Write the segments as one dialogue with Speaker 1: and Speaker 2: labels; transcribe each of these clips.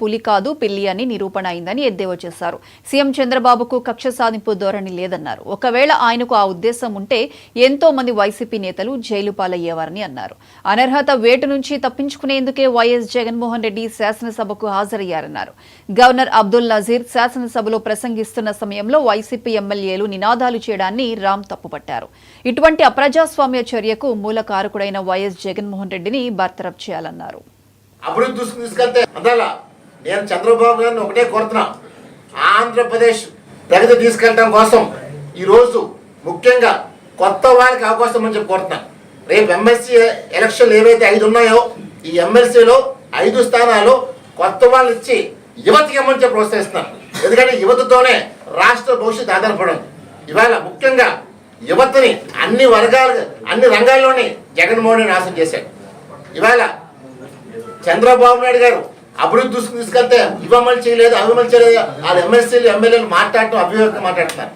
Speaker 1: పులి కాదు పిల్లి అని నిరూపణ అయిందని ఎద్దేవా చేశారు. సీఎం చంద్రబాబుకు కక్ష సాధింపు ధోరణి లేదన్నారు. ఒకవేళ ఆయనకు ఆ ఉద్దేశం ఉంటే ఎంతో మంది వైసీపీ నేతలు జైలు పాలయ్యేవారని అన్నారు. అనర్హత వేటు నుంచి తప్పించుకునేందుకే వైఎస్ జగన్మోహన్ రెడ్డి శాసనసభకు హాజరయ్యారన్నారు. గవర్నర్ అబ్దుల్ నజీర్ శాసనసభలో ప్రసంగిస్తున్న సమయంలో వైసీపీ ఎమ్మెల్యేలు నినాదాలు చేయడాన్ని రామ్ తప్పుపట్టారు. ఇటువంటి అప్రజాస్వామ్య చర్యకు మూల కారకుడైన వైఎస్ జగన్మోహన్ రెడ్డిని బర్తరఫ్ చేయాలన్నారు.
Speaker 2: నేను చంద్రబాబు గారిని ఒకటే కోరుతున్నా, ఆంధ్రప్రదేశ్ ప్రగతి తీసుకెళ్ళడం కోసం ఈరోజు ముఖ్యంగా కొత్త వాళ్ళకి అవకాశం అని చెప్పి కోరుతున్నా. రేపు ఎమ్మెల్సీ ఎలక్షన్లు ఏవైతే 5 ఉన్నాయో ఈ ఎమ్మెల్సీలో 5 స్థానాలు కొత్త వాళ్ళు ఇచ్చి యువతకి ఇవ్వమని చెప్పి ప్రోత్సహిస్తున్నాను. ఎందుకంటే యువతతోనే రాష్ట్ర భవిష్యత్తు ఆధారపడింది. ఇవాళ ముఖ్యంగా యువతని అన్ని రంగాల్లోనే జగన్మోహన్ రెడ్డి నాశనం చేశాడు. ఇవాళ చంద్రబాబు నాయుడు గారు అభివృద్ధి తీసుకెళ్తే ఇవ్వమని చేయలేదు, అభిమని చేయలేదు, వాళ్ళ ఎమ్మెల్సీలు ఎమ్మెల్యేలు మాట్లాడటం అభివృద్ధి మాట్లాడుతున్నారు.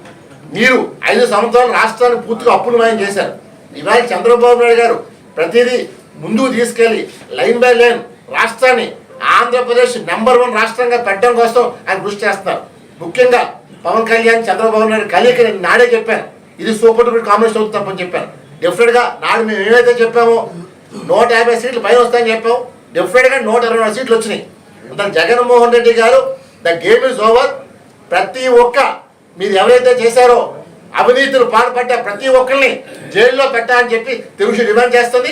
Speaker 2: మీరు 5 సంవత్సరాలు రాష్ట్రాన్ని పూర్తిగా అప్పులు మాయం చేశారు. ఇవాళ చంద్రబాబు నాయుడు గారు ప్రతిదీ ముందుకు తీసుకెళ్లి లైన్ బై లైన్ రాష్ట్రాన్ని ఆంధ్రప్రదేశ్ నెంబర్ 1 రాష్ట్రంగా పెట్టడం కోసం ఆయన కృషి చేస్తున్నారు. ముఖ్యంగా పవన్ కళ్యాణ్ చంద్రబాబు నాయుడు కలియక నేను నాడే చెప్పాను, ఇది సూపర్ డూపర్ కాంబినేషన్ అవుతుందని చెప్పాను. డెఫినెట్గా నాడు మేము ఏమైతే చెప్పామో 150 సీట్లు పైన వస్తాయని చెప్పాము. డెఫినెట్గా 124 సీట్లు వచ్చినాయి. జగన్మోహన్ రెడ్డి గారు ద గేమ్ ఇస్ ఓవర్. ప్రతి ఒక్క మీరు ఎవరైతే చేశారో అవినీతులు పాల్పడ్డ ప్రతి ఒక్కరిని జైల్లో పెట్టాలని చెప్పి తెలుగు డిమాండ్ చేస్తుంది.